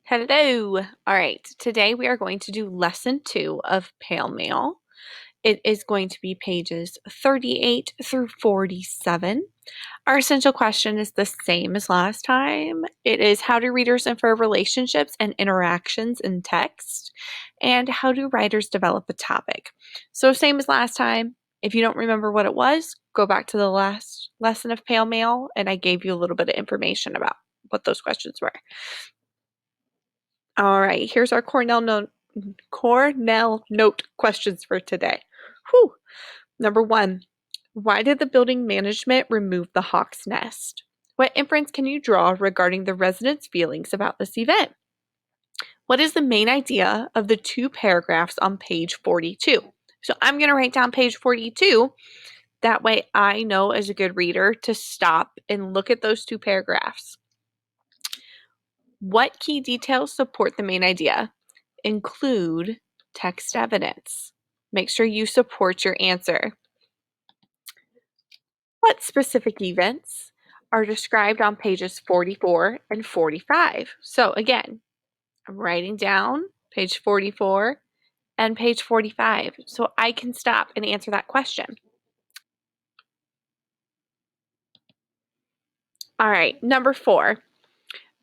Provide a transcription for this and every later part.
Hello. All right. Today we are going to do lesson 2 of Pale Mail. It is going to be pages 38 through 47. Our essential question is the same as last time. It is how do readers infer relationships and interactions in text? And how do writers develop a topic? So same as last time. If you don't remember what it was, go back to the last lesson of Pale Mail and I gave you a little bit of information about what those questions were. All right, here's our Cornell note questions for today. Whew. Number 1, why did the building management remove the hawk's nest? What inference can you draw regarding the residents' feelings about this event? What is the main idea of the 2 paragraphs on page 42? So I'm going to write down page 42. That way I know as a good reader to stop and look at those 2 paragraphs. What key details support the main idea? Include text evidence. Make sure you support your answer. What specific events are described on pages 44 and 45? So again, I'm writing down page 44 and page 45 so I can stop and answer that question. All right, number 4.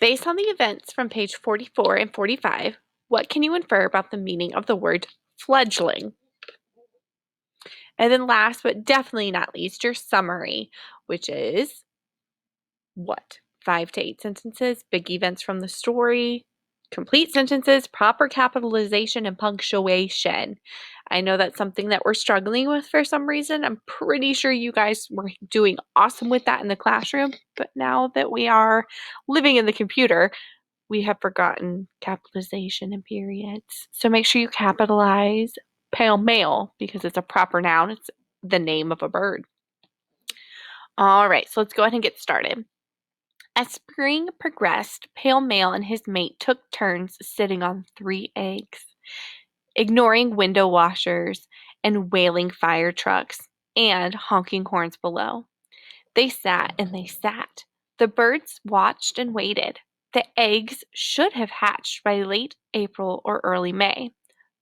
Based on the events from page 44 and 45, what can you infer about the meaning of the word fledgling? And then last but definitely not least, your summary, which is what? 5 to 8 sentences, big events from the story, complete sentences, proper capitalization, and punctuation. I know that's something that we're struggling with for some reason. I'm pretty sure you guys were doing awesome with that in the classroom, but now that we are living in the computer, we have forgotten capitalization and periods. So make sure you capitalize pale mail because it's a proper noun. It's the name of a bird. All right, so let's go ahead and get started. As spring progressed, Pale Mail and his mate took turns sitting on 3 eggs, ignoring window washers and wailing fire trucks and honking horns below. They sat and they sat. The birds watched and waited. The eggs should have hatched by late April or early May.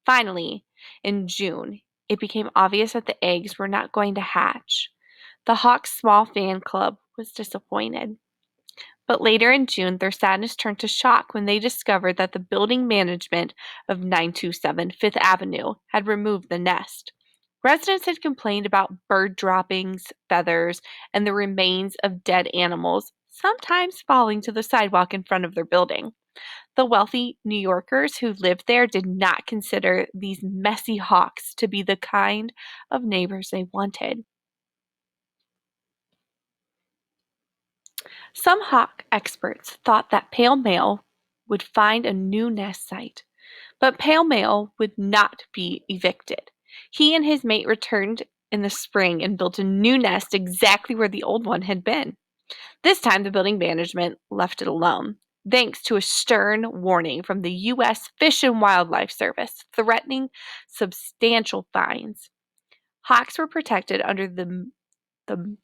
Finally, in June, it became obvious that the eggs were not going to hatch. The Hawks' small fan club was disappointed. But later in June, their sadness turned to shock when they discovered that the building management of 927 Fifth Avenue had removed the nest. Residents had complained about bird droppings, feathers, and the remains of dead animals, sometimes falling to the sidewalk in front of their building. The wealthy New Yorkers who lived there did not consider these messy hawks to be the kind of neighbors they wanted. Some hawk experts thought that Pale Mail would find a new nest site, but Pale Mail would not be evicted. He and his mate returned in the spring and built a new nest exactly where the old one had been. This time, the building management left it alone, thanks to a stern warning from the U.S. Fish and Wildlife Service threatening substantial fines. Hawks were protected under the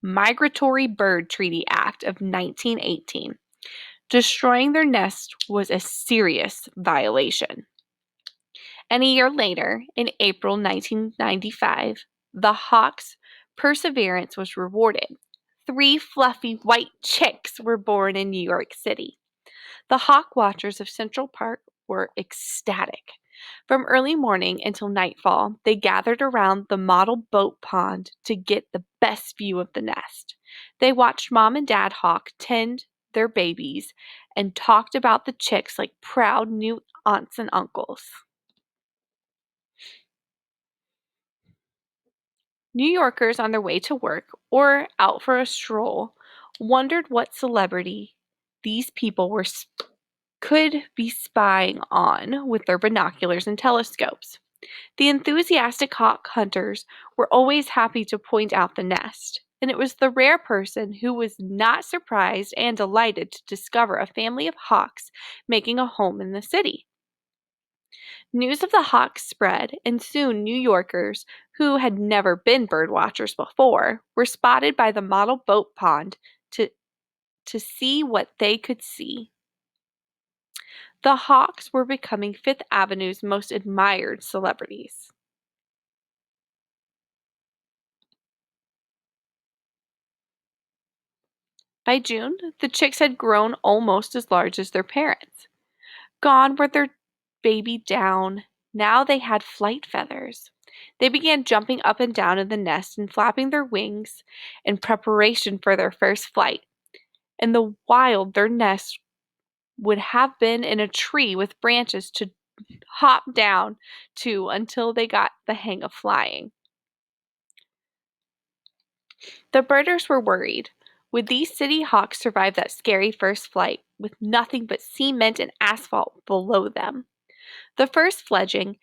Migratory Bird Treaty Act of 1918. Destroying their nest was a serious violation. And a year later, in April 1995, the hawk's perseverance was rewarded. 3 fluffy white chicks were born in New York City. The hawk watchers of Central Park were ecstatic. From early morning until nightfall, they gathered around the model boat pond to get the best view of the nest. They watched Mom and Dad hawk tend their babies and talked about the chicks like proud new aunts and uncles. New Yorkers on their way to work or out for a stroll wondered what celebrity these people could be spying on with their binoculars and telescopes. The enthusiastic hawk hunters were always happy to point out the nest, and it was the rare person who was not surprised and delighted to discover a family of hawks making a home in the city. News of the hawks spread, and soon New Yorkers, who had never been bird watchers before, were spotted by the model boat pond to see what they could see. The Hawks were becoming Fifth Avenue's most admired celebrities. By June, the chicks had grown almost as large as their parents. Gone were their baby down. Now they had flight feathers. They began jumping up and down in the nest and flapping their wings in preparation for their first flight. In the wild, their nest would have been in a tree with branches to hop down to until they got the hang of flying. The birders were worried. Would these city hawks survive that scary first flight with nothing but cement and asphalt below them? The first fledgling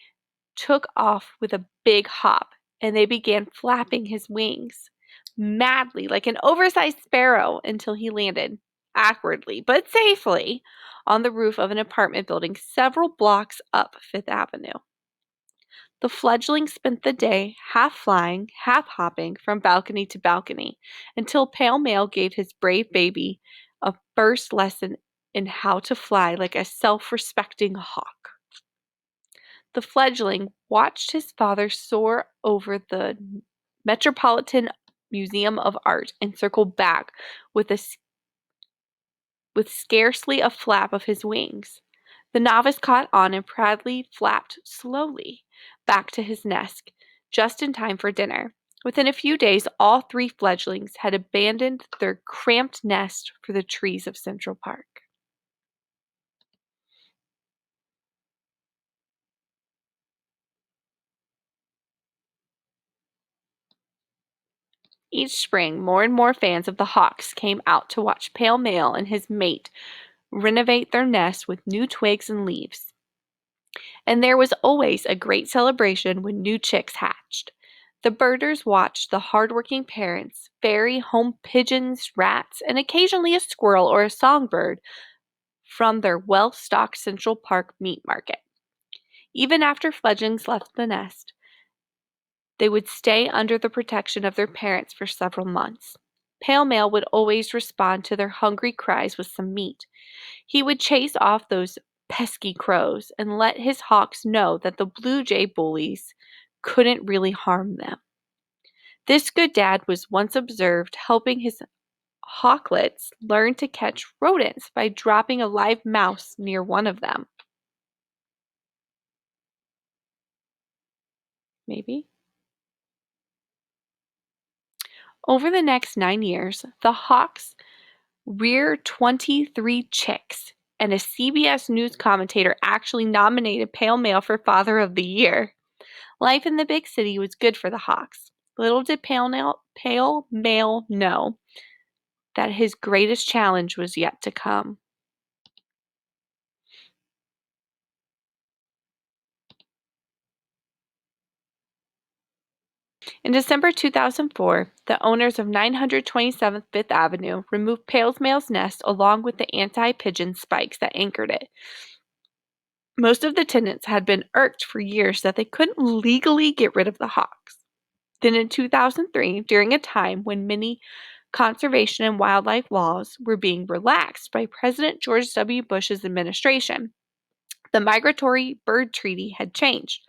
took off with a big hop, and they began flapping his wings madly like an oversized sparrow until he landed, awkwardly but safely, on the roof of an apartment building several blocks up Fifth Avenue. The fledgling spent the day half flying, half hopping from balcony to balcony until Pale Male gave his brave baby a first lesson in how to fly like a self-respecting hawk. The fledgling watched his father soar over the Metropolitan Museum of Art and circle back with with scarcely a flap of his wings. The novice caught on and proudly flapped slowly back to his nest, just in time for dinner. Within a few days, all three fledglings had abandoned their cramped nest for the trees of Central Park. Each spring, more and more fans of the Hawks came out to watch Pale Male and his mate renovate their nest with new twigs and leaves. And there was always a great celebration when new chicks hatched. The birders watched the hardworking parents ferry home pigeons, rats, and occasionally a squirrel or a songbird from their well-stocked Central Park meat market. Even after fledglings left the nest, they would stay under the protection of their parents for several months. Pale Male would always respond to their hungry cries with some meat. He would chase off those pesky crows and let his hawks know that the blue jay bullies couldn't really harm them. This good dad was once observed helping his hawklets learn to catch rodents by dropping a live mouse near one of them. Maybe. Over the next 9 years, the hawks reared 23 chicks, and a CBS News commentator actually nominated Pale Male for Father of the Year. Life in the big city was good for the Hawks. Little did Pale Male know that his greatest challenge was yet to come. In December 2004, the owners of 927th Fifth Avenue removed Pale Male's nest along with the anti-pigeon spikes that anchored it. Most of the tenants had been irked for years that they couldn't legally get rid of the hawks. Then in 2003, during a time when many conservation and wildlife laws were being relaxed by President George W. Bush's administration, the Migratory Bird Treaty had changed.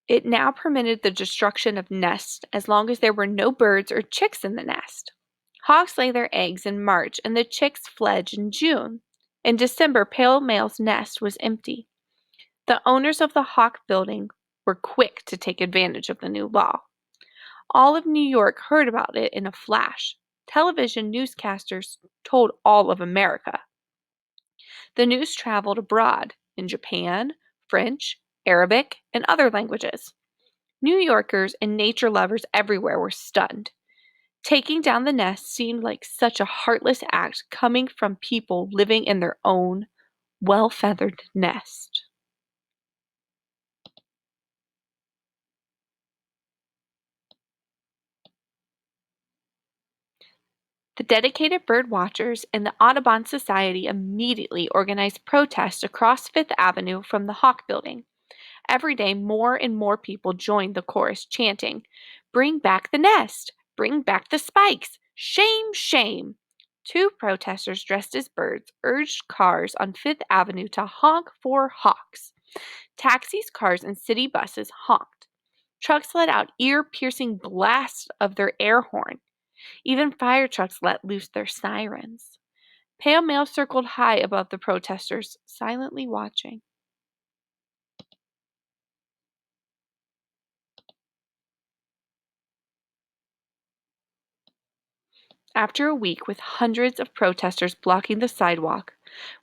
It now permitted the destruction of nests as long as there were no birds or chicks in the nest. Hawks lay their eggs in March and the chicks fledged in June. In December, Pale Male's nest was empty. The owners of the hawk building were quick to take advantage of the new law. All of New York heard about it in a flash. Television newscasters told all of America. The news traveled abroad in Japan, French, Arabic, and other languages. New Yorkers and nature lovers everywhere were stunned. Taking down the nest seemed like such a heartless act coming from people living in their own well-feathered nest. The dedicated bird watchers and the Audubon Society immediately organized protests across Fifth Avenue from the Hawk Building. Every day, more and more people joined the chorus chanting, "Bring back the nest! Bring back the spikes! Shame, shame!" Two protesters dressed as birds urged cars on Fifth Avenue to honk for hawks. Taxis, cars, and city buses honked. Trucks let out ear-piercing blasts of their air horn. Even fire trucks let loose their sirens. Pale male circled high above the protesters, silently watching. After a week with hundreds of protesters blocking the sidewalk,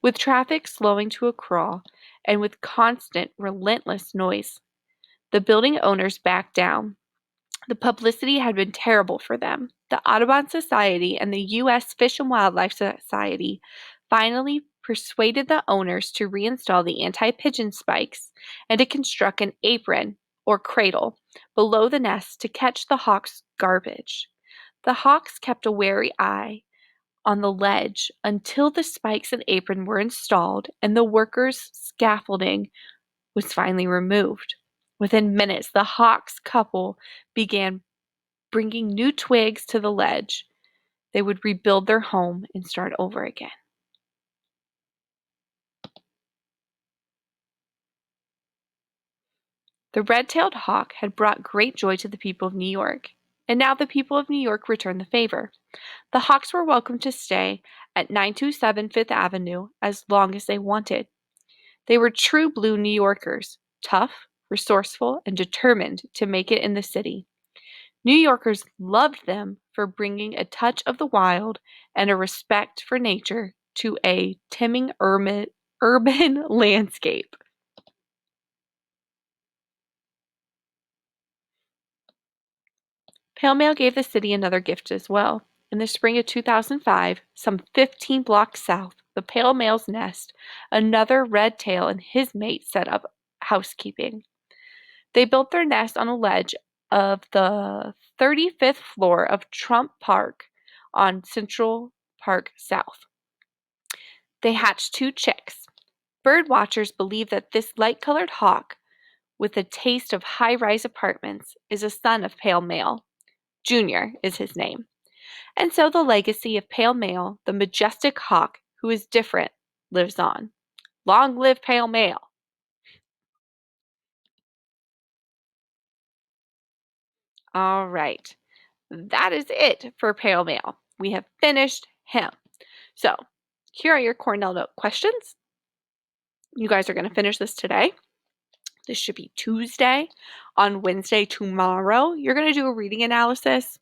with traffic slowing to a crawl, and with constant, relentless noise, the building owners backed down. The publicity had been terrible for them. The Audubon Society and the U.S. Fish and Wildlife Society finally persuaded the owners to reinstall the anti-pigeon spikes and to construct an apron or cradle below the nest to catch the hawks' garbage. The hawks kept a wary eye on the ledge until the spikes and apron were installed and the workers' scaffolding was finally removed. Within minutes, the hawks couple began bringing new twigs to the ledge. They would rebuild their home and start over again. The red-tailed hawk had brought great joy to the people of New York, and now the people of New York returned the favor. The hawks were welcome to stay at 927 Fifth Avenue as long as they wanted. They were true blue New Yorkers, tough, resourceful, and determined to make it in the city. New Yorkers loved them for bringing a touch of the wild and a respect for nature to a teeming urban landscape. Pale Mail gave the city another gift as well. In the spring of 2005, some 15 blocks south, the Pale Mail's nest, another red tail and his mate set up housekeeping. They built their nest on a ledge of the 35th floor of Trump Park on Central Park South. They hatched 2 chicks. Bird watchers believe that this light-colored hawk, with a taste of high-rise apartments, is a son of Pale Mail. Junior is his name. And so the legacy of Pale Mail, the majestic hawk who is different, lives on. Long live Pale Mail! All right, that is it for Pale Mail. We have finished him. So here are your Cornell Note questions. You guys are going to finish this today. This should be Tuesday. On Wednesday, tomorrow, you're going to do a reading analysis.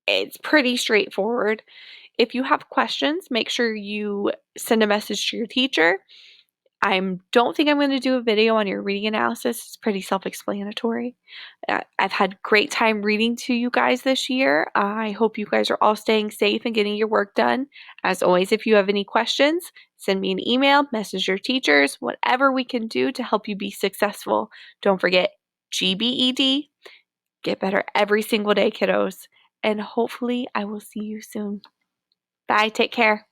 It's pretty straightforward. If you have questions, make sure you send a message to your teacher. I don't think I'm going to do a video on your reading analysis. It's pretty self-explanatory. I've had great time reading to you guys this year. I hope you guys are all staying safe and getting your work done. As always, if you have any questions, send me an email, message your teachers, whatever we can do to help you be successful. Don't forget GBED. Get better every single day, kiddos. And hopefully I will see you soon. Bye. Take care.